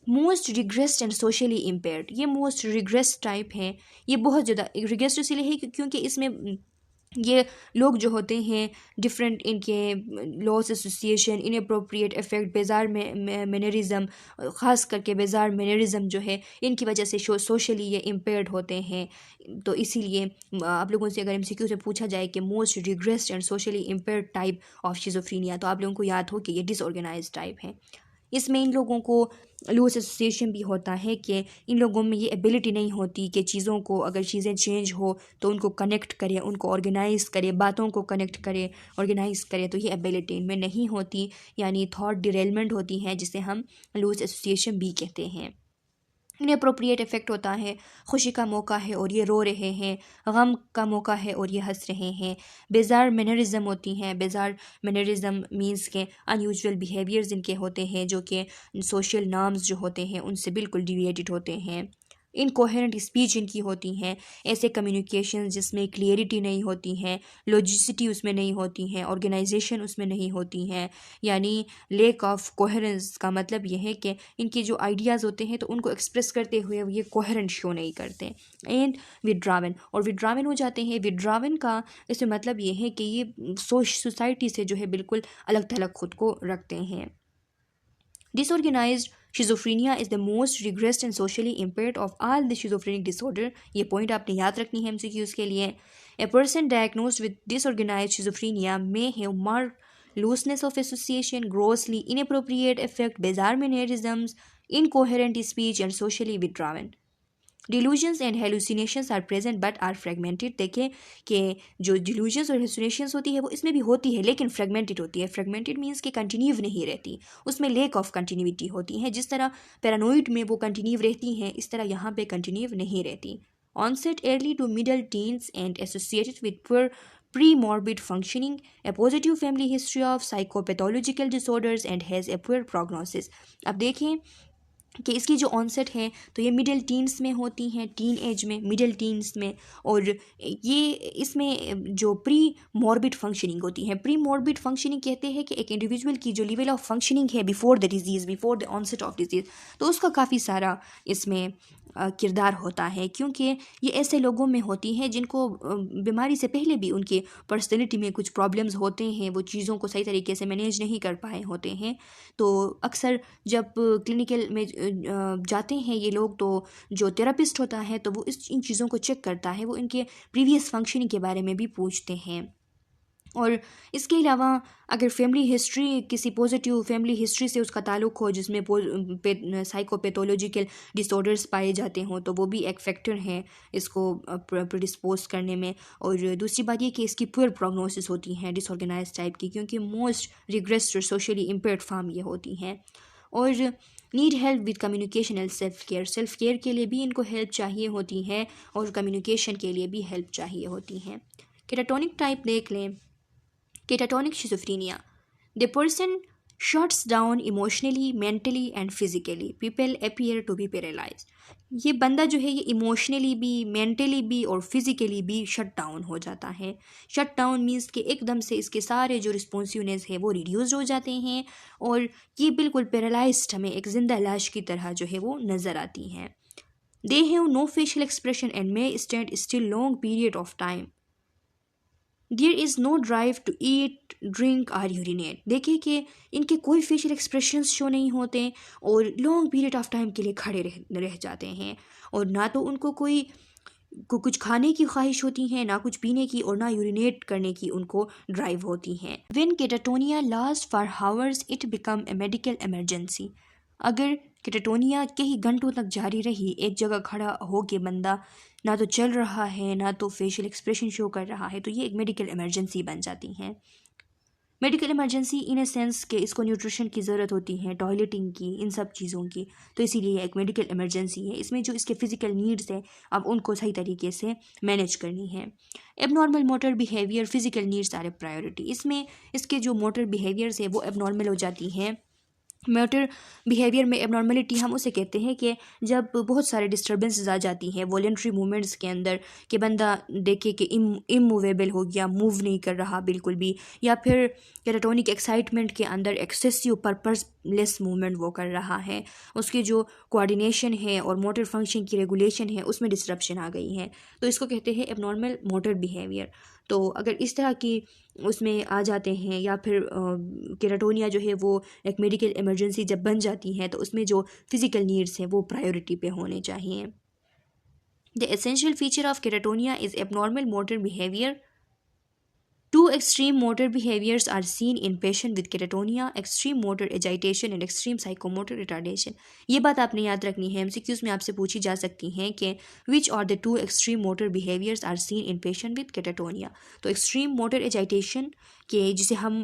most regressed and socially impaired. ये मोस्ट रिग्रेस्ड टाइप है, ये बहुत ज़्यादा रिग्रेस्ड इसलिए है क्योंकि इसमें ये लोग जो होते हैं डिफरेंट इनके लॉस एसोसिएशन, इनअप्रोप्रिएट इफेक्ट, बेजार मैनरिज्म, ख़ास करके बेजार मैनरिज्म जो है इनकी वजह से सोशली ये इम्पेयर्ड होते हैं। तो इसीलिए आप लोगों से अगर एमसीक्यू से पूछा जाए कि most regressed and socially impaired type of schizophrenia, तो आप लोगों को याद हो कि ये डिसऑर्गेनाइज्ड टाइप है। इसमें इन लोगों को लूज एसोसिएशन भी होता है कि इन लोगों में ये एबिलिटी नहीं होती कि चीज़ों को, अगर चीज़ें चेंज हो तो उनको कनेक्ट करे, उनको ऑर्गेनाइज करे, बातों को कनेक्ट करे, ऑर्गेनाइज करे, तो ये एबिलिटी इनमें नहीं होती, यानी थॉट डिरेलमेंट होती है, जिसे हम लूज एसोसिएशन भी कहते हैं। इनअप्रोप्रिएट इफेक्ट होता है, खुशी का मौका है और ये रो रहे हैं, गम का मौका है और ये हंस रहे हैं। बेजार मैनरिज्म होती हैं, बेजार मैनरिज्म मीन्स के अनयूजुअल बिहेवियर्स इनके होते हैं जो कि सोशल नॉर्म्स जो होते हैं उनसे बिल्कुल डिविएटेड होते हैं। इनकोहेरेंट स्पीच इनकी होती हैं, ऐसे कम्युनिकेशन जिसमें क्लियरिटी नहीं होती है, लॉजिसिटी उसमें नहीं होती है, ऑर्गेनाइजेशन उसमें नहीं होती हैं, यानी लेक ऑफ कोहेरेंस का मतलब यह है कि इनके जो आइडियाज़ होते हैं तो उनको एक्सप्रेस करते हुए ये कोहेरेंट शो नहीं करते। एंड विड्रावन, और विड्रावन हो जाते हैं। विड्रावन का इसमें मतलब ये है कि ये सोसाइटी से जो है बिल्कुल अलग थलग खुद को रखते हैं। Disorganised schizophrenia is the most regressed and socially impaired of all the schizophrenic disorder. ये पॉइंट आपने याद रखनी है एमसीक्यूज़ के लिए। A person diagnosed with disorganised schizophrenia may have marked looseness of association, grossly inappropriate affect, bizarre mannerisms, incoherent speech and socially withdrawn. Delusions and hallucinations are present but are fragmented. देखें कि जो डिलूजन्स और हेलुसिनेशंस होती है वो इसमें भी होती है लेकिन फ्रेगमेंटेड होती है। फ्रेगमेंटेड मीन्स कि कंटिन्यू नहीं रहती, उसमें लेक ऑफ कंटिन्यूटी होती है। जिस तरह पैरानोइड में वो कंटिन्यू रहती हैं, इस तरह यहाँ पे कंटिन्यू नहीं रहती। Onset early to middle teens and associated with poor pre-morbid functioning, a positive family history of psychopathological disorders and has a poor prognosis। अब देखें कि इसकी जो ऑनसेट है तो ये मिडिल टीन्स में होती हैं, टीन एज में, मिडिल टीन्स में, और ये इसमें जो प्री मॉर्बिड फंक्शनिंग होती है। प्री मॉर्बिड फंक्शनिंग कहते हैं कि एक इंडिविजुअल की जो लेवल ऑफ फंक्शनिंग है before the disease, before the onset of disease, तो उसका काफ़ी सारा इसमें किरदार होता है, क्योंकि ये ऐसे लोगों में होती हैं जिनको बीमारी से पहले भी उनके पर्सनैलिटी में कुछ प्रॉब्लम्स होते हैं, वो चीज़ों को सही तरीके से मैनेज नहीं कर पाए होते हैं। तो अक्सर जब क्लिनिकल में जाते हैं ये लोग, तो जो थेरापिस्ट होता है तो वो इन चीज़ों को चेक करता है, वो इनके प्रीवियस फंक्शनिंग के बारे में भी पूछते हैं। और इसके अलावा अगर फैमिली हिस्ट्री, किसी पॉजिटिव फैमिली हिस्ट्री से उसका ताल्लुक हो जिसमें साइकोपैथोलॉजिकल डिसऑर्डर्स पाए जाते हों, तो वो भी एक फैक्टर है इसको प्रिडिस्पोज करने में। और दूसरी बात ये कि इसकी पुअर प्रोग्नोसिस होती हैं डिसऑर्गेनाइज टाइप की, क्योंकि मोस्ट रिग्रेस्ड और सोशली इम्पेयर्ड फार्म ये होती हैं। और need help with communication and self care. Self care के लिए भी इनको हेल्प चाहिए होती है और कम्युनिकेशन के लिए भी हेल्प चाहिए होती हैं। कैटाटोनिक टाइप देख लें, catatonic schizophrenia, the person shuts down emotionally, mentally and physically, people appear to be paralyse. ये बंदा जो है ये इमोशनली भी, मेंटली भी और फिजिकली भी शट डाउन हो जाता है। शट डाउन मीन्स कि एकदम से इसके सारे जो रिस्पॉन्सिवनेस है वो रिड्यूस हो जाते हैं और ये बिल्कुल पैरालाइज्ड हमें एक जिंदा लाश की तरह जो है वो नज़र आती हैं। They have no facial expression and may stand still long period of time. There is no drive to eat, drink और यूरिनेट। देखिए कि इनके कोई फेशियल एक्सप्रेशंस शो नहीं होते और लॉन्ग पीरियड ऑफ टाइम के लिए खड़े रह जाते हैं, और ना तो उनको कुछ खाने की ख्वाहिश होती है, ना कुछ पीने की, और ना यूरिनेट करने की उनको ड्राइव होती है। When catatonia last for hours it become a medical emergency. अगर कैटाटोनिया कई घंटों तक जारी रही, एक जगह खड़ा हो के बंदा ना तो चल रहा है ना तो फेशियल एक्सप्रेशन शो कर रहा है, तो ये एक मेडिकल इमरजेंसी बन जाती हैं। Medical emergency in a sense कि इसको न्यूट्रिशन की ज़रूरत होती है, टॉयलेटिंग की, इन सब चीज़ों की, तो इसीलिए एक मेडिकल इमरजेंसी है। इसमें जो इसके फिजिकल नीड्स हैं अब उनको सही तरीके से मैनेज करनी है। Abnormal motor behaviour, physical needs are a priority. इसमें इसके जो मोटर बिहेवियर्स है वो एबनॉर्मल हो जाती हैं। मोटर बिहेवियर में एबनॉर्मलिटी हम उसे कहते हैं कि जब बहुत सारे डिस्टर्बेंसेस आ जाती हैं वॉलेंट्री मूवमेंट्स के अंदर, कि बंदा देखे कि इमूवेबल हो गया, मूव नहीं कर रहा बिल्कुल भी, या फिर कैटाटोनिक एक्साइटमेंट के अंदर एक्सेसिव पर्पसलेस मूवमेंट वो कर रहा है, उसकी जो कोऑर्डिनेशन है और मोटर फंक्शन की रेगुलेशन है उसमें डिसरप्शन आ गई है, तो इसको कहते हैं एबनॉर्मल मोटर बिहेवियर। तो अगर इस तरह की उसमें आ जाते हैं, या फिर कैटाटोनिया जो है वो एक मेडिकल इमरजेंसी जब बन जाती है, तो उसमें जो फिजिकल नीड्स हैं वो प्रायोरिटी पे होने चाहिए। The essential feature of catatonia is abnormal motor behaviour. Two extreme motor behaviors are seen in patient with catatonia: extreme motor agitation and extreme psychomotor retardation। ये बात आपने याद रखनी है, MCQs में आपसे पूछी जा सकती हैं कि which are the two extreme motor behaviors are seen in patient with catatonia। तो extreme motor agitation के जिसे हम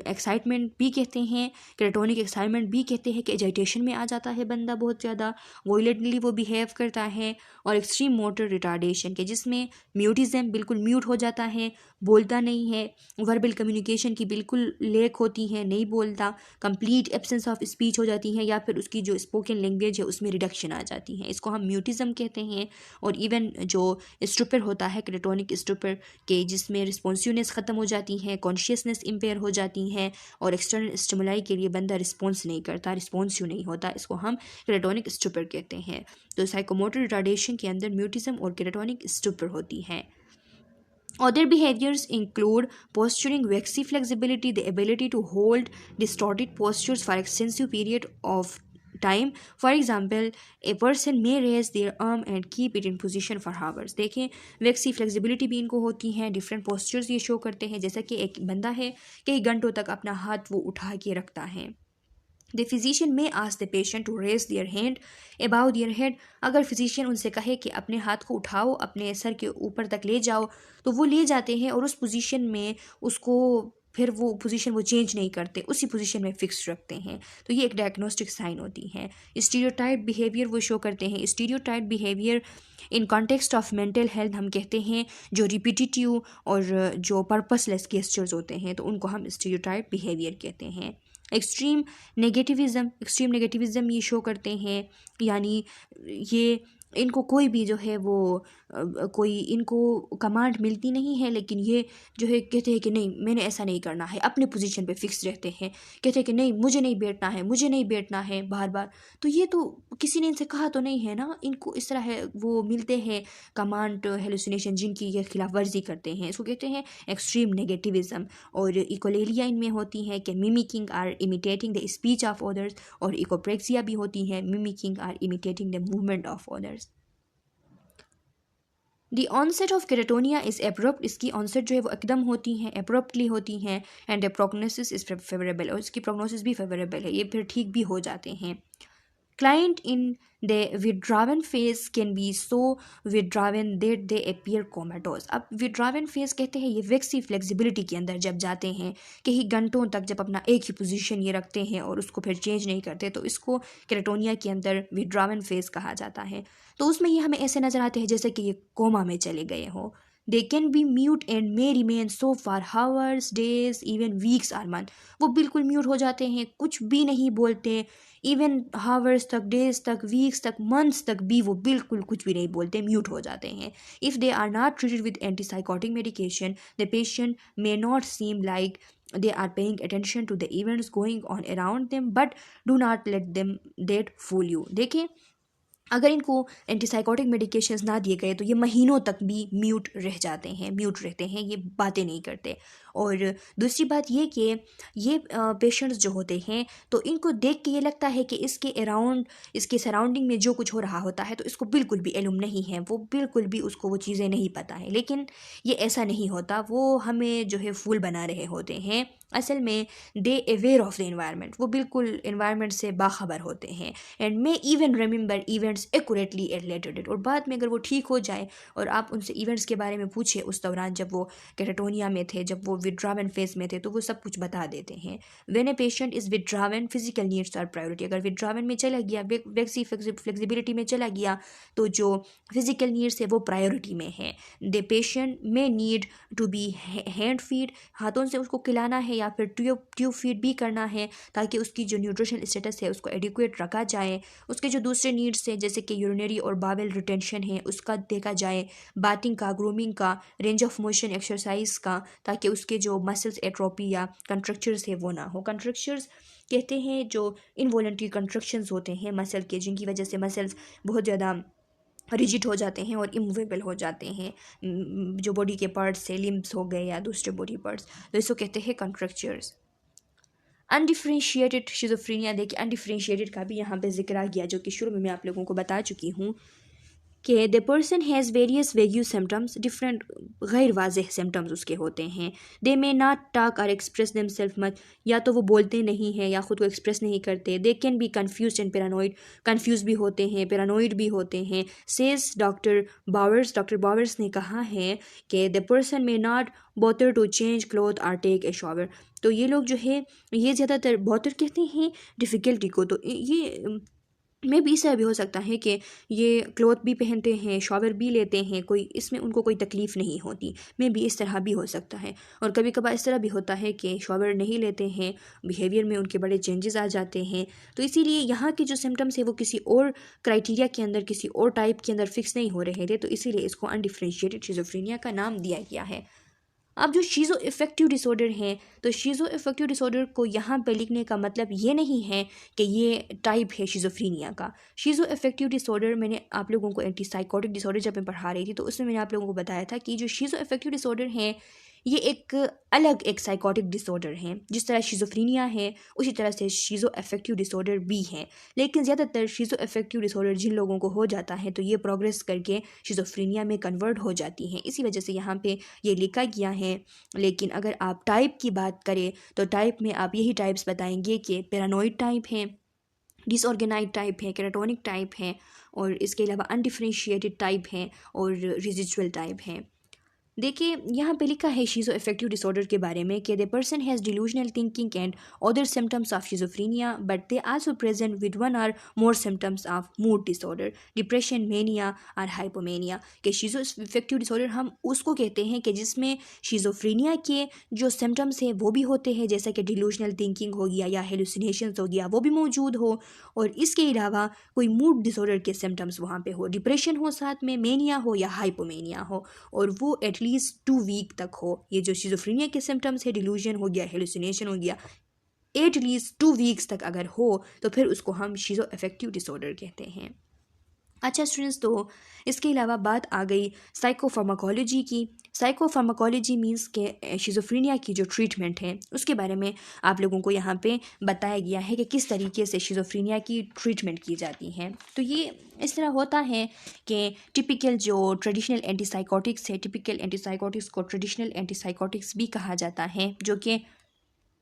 एक्साइटमेंट भी कहते हैं, कैटाटोनिक एक्साइटमेंट भी कहते हैं, कि एजाइटेशन में आ जाता है बंदा बहुत ज़्यादा, वॉयलेंटली वो बिहेव करता है। और एक्सट्रीम मोटर रिटार्डेशन के जिसमें म्यूटिज़म, बिल्कुल म्यूट हो जाता है, बोलता नहीं है, वर्बल कम्युनिकेशन की बिल्कुल लेक होती है, नहीं बोलता, कंप्लीट एब्सेंस ऑफ स्पीच हो जाती है, या फिर उसकी जो स्पोकन लैंग्वेज है उसमें रिडक्शन आ जाती है, इसको हम म्यूटिज़म कहते हैं। और इवन जो स्टुपर होता है कैटाटोनिक स्टुपर के, जिसमें रिस्पॉन्सिवनेस ख़त्म हो जाती है, कॉन्शियसनेस इम्पेयर हो जाती है, और एक्सटर्नल स्टिमुलाई के लिए बंदा रिस्पॉन्स नहीं करता, रिस्पॉन्सिव नहीं होता, इसको हम कैटाटोनिक स्टुपर कहते हैं। तो साइकोमोटर रिटार्डेशन के अंदर म्यूटिज़म और कैटाटोनिक स्टुपर होती है। Other behaviors include posturing, waxy flexibility, the ability to hold distorted postures for extensive period of time. For example, a person may raise their arm and keep it in position for hours। देखें, वैक्सी फ्लेक्सिबिलिटी भी इनको होती है, डिफरेंट पोस्चर्स ये शो करते हैं, जैसा कि एक बंदा है कई घंटों तक अपना हाथ वो उठा के रखता है, the physician may ask the patient to raise their hand above their head. अगर फिजिशियन उनसे कहे कि अपने हाथ को उठाओ, अपने सर के ऊपर तक ले जाओ, तो वो ले जाते हैं और उस पोजीशन में उसको फिर वो पोजीशन वो चेंज नहीं करते, उसी पोजीशन में फिक्स रखते हैं। तो ये एक डायग्नोस्टिक साइन होती है। स्टीरियोटाइप बिहेवियर वो शो करते हैं। Stereotype behaviour in context of mental health हम कहते हैं जो रिपीटिटिव और जो पर्पसलेस गेस्चर्स होते हैं, तो उनको हम स्टीरियोटाइप बिहेवियर कहते हैं। एक्सट्रीम नेगेटिविज़म ये शो करते हैं, यानी ये इनको कोई भी जो है वो कोई इनको कमांड मिलती नहीं है, लेकिन ये जो है कहते हैं कि नहीं मैंने ऐसा नहीं करना है, अपने पोजीशन पे फिक्स रहते हैं, कहते हैं कि नहीं मुझे नहीं बैठना है, मुझे नहीं बैठना है बार बार। तो ये तो किसी ने इनसे कहा तो नहीं है ना, इनको इस तरह है वो मिलते हैं कमांड हेलुसिनेशन जिनकी ये खिलाफ वर्जी करते हैं, इसको कहते हैं एक्सट्रीम नेगेटिविज्म। और इकोलेलिया इनमें होती है कि mimicking or imitating the speech of others, और इकोप्रेक्सिया भी होती है mimicking or imitating the movement of others. The onset of catatonia is abrupt, इसकी ऑनसेट जो है वो एकदम होती हैं, एब्रप्टली होती हैं। And the prognosis is favourable, और इसकी प्रोग्नोसिस भी फेवरेबल है, ये फिर ठीक भी हो जाते हैं। Client in the withdrawn phase can be so withdrawn that they appear comatose। अब withdrawn phase कहते हैं ये वैक्सी फ्लेक्सिबिलिटी के अंदर जब जाते हैं, कई घंटों तक जब अपना एक ही पोजीशन ये रखते हैं और उसको फिर चेंज नहीं करते, तो इसको केराटोनिया के अंदर withdrawn phase कहा जाता है। तो उसमें ये हमें ऐसे नज़र आते हैं जैसे कि ये कोमा में चले गए हों। They can be mute and may remain so for hours, days, even weeks or months। वो बिल्कुल म्यूट हो जाते हैं, कुछ भी नहीं बोलते, इवन हावर्स तक, डेज तक, वीक्स तक, मंथ्स तक भी वो बिल्कुल कुछ भी नहीं बोलते, म्यूट हो जाते हैं। If they are not treated with antipsychotic medication, the patient may not seem like they are paying attention to the events going on around them, but do not let them that fool you। देखिए अगर इनको एंटीसाइकोटिक मेडिकेशंस ना दिए गए तो ये महीनों तक भी म्यूट रह जाते हैं, म्यूट रहते हैं, ये बातें नहीं करते। और दूसरी बात ये कि ये पेशेंट्स जो होते हैं तो इनको देख के ये लगता है कि इसके अराउंड, इसके सराउंडिंग में जो कुछ हो रहा होता है तो इसको बिल्कुल भी इल्म नहीं है, वो बिल्कुल भी उसको वो चीज़ें नहीं पता है। लेकिन ये ऐसा नहीं होता, वो हमें जो है फूल बना रहे होते हैं। असल में they aware of the environment, वो बिल्कुल एनवायरनमेंट से बाखबर होते हैं। And may even remember events accurately at later date, और बाद में अगर वो ठीक हो जाए और आप उनसे इवेंट्स के बारे में पूछे उस दौरान जब वो केराटोनिया में थे, जब वो विड्रावन फेज में थे, तो वो सब कुछ बता देते हैं। When a patient is withdrawn physical needs are priority, अगर विड्रावन में चला गया, वैक्सी फ्लेक्सिबिलिटी में चला गया, तो जो फिजिकल नीड्स है वो प्रायोरिटी में है। The patient may need to be hand fed, हाथों से उसको खिलाना है या फिर ट्यूब फीड भी करना है, ताकि उसकी जो न्यूट्रिशनल स्टेटस है उसको एडिक्वेट रखा जाए। उसके जो दूसरे नीड्स हैं जैसे कि यूरिनरी और बावेल रिटेंशन है उसका देखा जाए, बाथिंग का, ग्रूमिंग का, रेंज ऑफ मोशन एक्सरसाइज का, ताकि उसके जो मसल्स एट्रोपी या कंट्रक्चर्स है वो ना हो। कंट्रक्चर्स कहते हैं जो इनवॉलंटरी कंट्रक्शंस होते हैं मसल के, जिनकी वजह से मसल्स बहुत ज़्यादा रिजिड हो जाते हैं और इमूवेबल हो जाते हैं, जो बॉडी के पार्ट्स से, लिम्स हो गए या दूसरे बॉडी पार्ट्स, तो इसको कहते हैं कंट्रक्चर्स। अनडिफ्रेंशिएटेड शिज़ोफ्रेनिया, देखिए अनडिफ्रेंशिएटेड का भी यहाँ पे जिक्र आ गया, जो कि शुरू में मैं आप लोगों को बता चुकी हूँ कि the person has various vague symptoms, different गैर वाज़ेह सिम्टम्स उसके होते हैं। दे मे नॉट टॉक और एक्सप्रेस देम सेल्फ मच, या तो वो बोलते नहीं हैं या ख़ुद को एक्सप्रेस नहीं करते। They can be confuse and paranoid, confuse भी होते हैं, पैरानोइड भी होते हैं। सेज डॉक्टर बावर्स ने कहा है कि the person may not bother to change cloth और टेक ए शॉवर, तो ये लोग जो है ये ज़्यादातर बॉथर कहते हैं डिफ़िकल्टी को, तो ये में भी इस तरह भी हो सकता है कि ये क्लॉथ भी पहनते हैं, शॉवर भी लेते हैं, कोई इसमें उनको कोई तकलीफ़ नहीं होती, में भी इस तरह भी हो सकता है। और कभी कभार इस तरह भी होता है कि शॉवर नहीं लेते हैं, बिहेवियर में उनके बड़े चेंजेस आ जाते हैं। तो इसीलिए यहाँ के जो सिम्टम्स है वो किसी और क्राइटेरिया के अंदर, किसी और टाइप के अंदर फिक्स नहीं हो रहे थे, तो इसीलिए इसको अनडिफ्रेंशिएटेड शिज़ोफ्रेनिया का नाम दिया गया है। अब जो शीज़ो इफ़ेक्टिव डिसऑर्डर हैं, तो शीज़ो इफ़ेक्टिव डिसऑर्डर को यहाँ पे लिखने का मतलब ये नहीं है कि ये टाइप है शिज़ोफ्रेनिया का। शीज़ो इफ़ेक्टिव डिसऑर्डर, मैंने आप लोगों को एंटीसाइकोटिक डिसऑर्डर जब मैं पढ़ा रही थी तो उसमें मैंने आप लोगों को बताया था कि जो शीज़ो इफ़ेक्टिव डिसऑर्डर हैं ये एक अलग एक साइकोटिक डिसऑर्डर है। जिस तरह शिज़ोफ्रीनिया है उसी तरह से शिज़ो अफेक्टिव डिसऑर्डर भी है, लेकिन ज़्यादातर शिज़ो अफेक्टिव डिसऑर्डर जिन लोगों को हो जाता है तो ये प्रोग्रेस करके शिज़ोफ्रीनिया में कन्वर्ट हो जाती हैं। इसी वजह से यहाँ पे ये लिखा गया है। लेकिन अगर आप टाइप की बात करें तो टाइप में आप यही टाइप्स बताएंगे कि पैरानोइड टाइप है, डिसऑर्गेनाइज टाइप है, कैटाटोनिक टाइप है, और इसके अलावा अनडिफरेंशिएटेड टाइप है और रेजिजुअल टाइप है। देखिए यहाँ पे लिखा है शिज़ो अफेक्टिव डिसऑर्डर के बारे में कि the person has delusional thinking and other symptoms of schizophrenia but they also present with one or more symptoms of mood disorder, depression, mania और हाइपोमेनिया। कि शिज़ो अफेक्टिव डिसऑर्डर हम उसको कहते हैं कि जिसमें शिज़ोफ्रेनिया के जो सिम्टम्स हैं वो भी होते हैं, जैसा कि डिल्यूजनल थिंकिंग हो गया या हेलुसिनेशंस हो गया वो भी मौजूद हो, और इसके अलावा कोई मूड डिसऑर्डर के सिम्टम्स वहाँ पे हो, डिप्रेशन हो साथ में, मेनिया हो या हाइपोमेनिया हो, और वो एटलीस्ट 2 वीक तक हो। ये जो शिज़ोफ्रेनिया के सिम्टम्स है, डिल्यूजन हो गया, हेलुसिनेशन हो गया, एटलीस्ट 2 वीक्स तक अगर हो तो फिर उसको हम शिज़ो अफेक्टिव डिसऑर्डर कहते हैं। अच्छा स्टूडेंट्स, तो इसके अलावा बात आ गई साइकोफार्माकोलॉजी की। साइकोफार्माकोलॉजी मींस के शिज़ोफ्रेनिया की जो ट्रीटमेंट है उसके बारे में आप लोगों को यहाँ पे बताया गया है कि किस तरीके से शिज़ोफ्रेनिया की ट्रीटमेंट की जाती है। तो ये इस तरह होता है कि टिपिकल जो ट्रेडिशनल एंटीसाइकोटिक्स है, टिपिकल एंटीसाइकोटिक्स को ट्रेडिशनल एंटीसाइकोटिक्स भी कहा जाता है, जो कि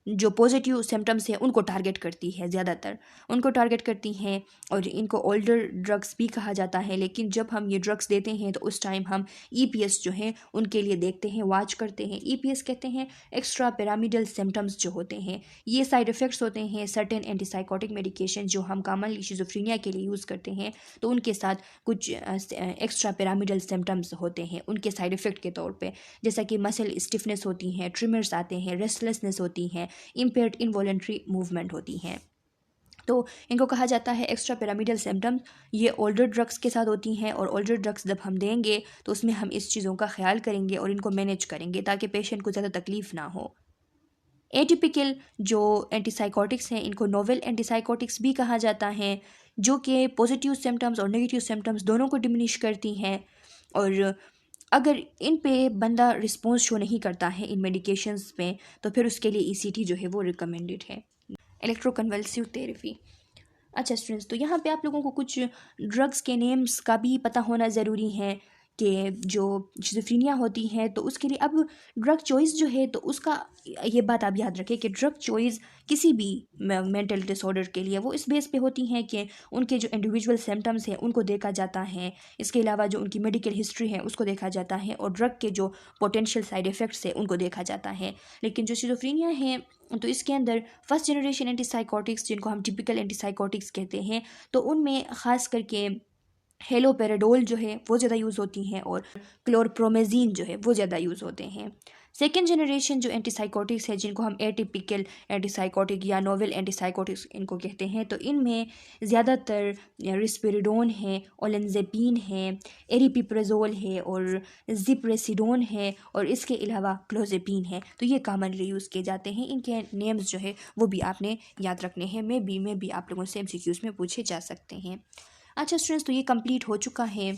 जो पॉजिटिव सिम्टम्स हैं उनको टारगेट करती है, ज़्यादातर उनको टारगेट करती हैं, और इनको ओल्डर ड्रग्स भी कहा जाता है। लेकिन जब हम ये ड्रग्स देते हैं तो उस टाइम हम ईपीएस जो है उनके लिए देखते हैं, वॉच करते हैं। ईपीएस कहते हैं एक्स्ट्रा पिरामिडल सिम्टम्स जो होते हैं, ये साइड इफ़ेक्ट्स होते हैं सर्टेन एंटीसाइकोटिक मेडिकेशन जो हम कॉमनली शिज़ोफ्रेनिया के लिए यूज़ करते हैं, तो उनके साथ कुछ एक्स्ट्रा पिरामिडल सिम्टम्स होते हैं उनके साइड इफ़ेक्ट के तौर पर, जैसा कि मसल स्टिफनेस होती हैं, ट्रिमर्स आते हैं, रेस्टलेसनेस होती हैं, इम्पेयर्ड इनवॉलेंट्री मूवमेंट होती हैं। तो इनको कहा जाता है एक्स्ट्रा पिरामिडल सिम्टम्स। ये ओल्डर ड्रग्स के साथ होती हैं, और ओल्डर ड्रग्स जब हम देंगे तो उसमें हम इस चीज़ों का ख्याल करेंगे और इनको मैनेज करेंगे ताकि पेशेंट को ज़्यादा तकलीफ़ ना हो। एटिपिकल जो एंटीसाइकोटिक्स हैं इनको नोवेल एंटीसाइकोटिक्स भी कहा जाता है, जो कि पॉजिटिव सिम्टम्स और नेगेटिव सिम्टम्स दोनों को डिमिनिश करती हैं, और अगर इन पे बंदा रिस्पॉन्स शो नहीं करता है इन मेडिकेशंस पे तो फिर उसके लिए ईसीटी जो है वो रिकमेंडेड है, इलेक्ट्रोकन्वल्सिव थेरेपी। अच्छा स्टूडेंट्स, तो यहाँ पे आप लोगों को कुछ ड्रग्स के नेम्स का भी पता होना ज़रूरी है कि जो शिज़ोफ्रेनिया होती है तो उसके लिए अब ड्रग चॉइस जो है तो उसका ये बात आप याद रखें कि ड्रग चॉइस किसी भी मेंटल डिसऑर्डर के लिए वो इस बेस पे होती हैं कि उनके जो इंडिविजुअल सिम्टम्स हैं उनको देखा जाता है, इसके अलावा जो उनकी मेडिकल हिस्ट्री है उसको देखा जाता है, और ड्रग के जो पोटेंशियल साइड इफ़ेक्ट्स हैं उनको देखा जाता है। लेकिन जो शिज़ोफ्रेनिया है तो इसके अंदर फर्स्ट जनरेशन एंटीसाइकोटिक्स जिनको हम टिपिकल एंटीसाइकोटिक्स कहते हैं, तो उनमें ख़ास करके हेलोपेराडोल जो है वो ज़्यादा यूज़ होती हैं, और क्लोरप्रोमेज़िन जो है वो ज़्यादा यूज़ होते हैं। सेकेंड जनरेशन जो एंटीसाइकोटिक्स है जिनको हम एटिपिकल एंटीसाइकोटिक या नोवेल एंटीसाइकोटिक्स इनको कहते हैं, तो इनमें ज़्यादातर रिस्पेरिडोन है, ओलेंजेपिन है, एरिपिप्राजोल है, और जिप्रेसिडोन है, और इसके अलावा क्लोजेपिन है। तो ये कॉमनली यूज़ किए जाते हैं। इनके नेम्स जो है वो भी आपने याद रखने हैं, में भी आप लोगों से एमसीक्यूज़ में पूछे जा सकते हैं। अच्छा स्टूडेंट्स, तो ये कंप्लीट हो चुका है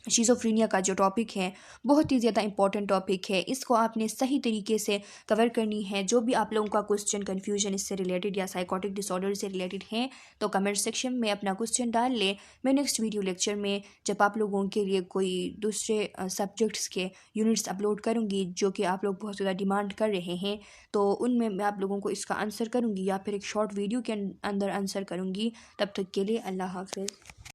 शिज़ोफ्रेनिया का जो टॉपिक है, बहुत ही ज़्यादा इंपॉर्टेंट टॉपिक है। इसको आपने सही तरीके से कवर करनी है। जो भी आप लोगों का क्वेश्चन कन्फ्यूजन इससे रिलेटेड या साइकोटिक डिसऑर्डर से रिलेटेड है तो कमेंट सेक्शन में अपना क्वेश्चन डाल लें। मैं नेक्स्ट वीडियो लेक्चर में जब आप लोगों के लिए कोई दूसरे सब्जेक्ट्स के यूनिट्स अपलोड करूँगी जो कि आप लोग बहुत ज़्यादा डिमांड कर रहे हैं, तो उनमें मैं आप लोगों को इसका आंसर करूँगी या फिर एक शॉर्ट वीडियो के अंदर आंसर करूँगी। तब तक के लिए अल्लाह हाफ़िज़।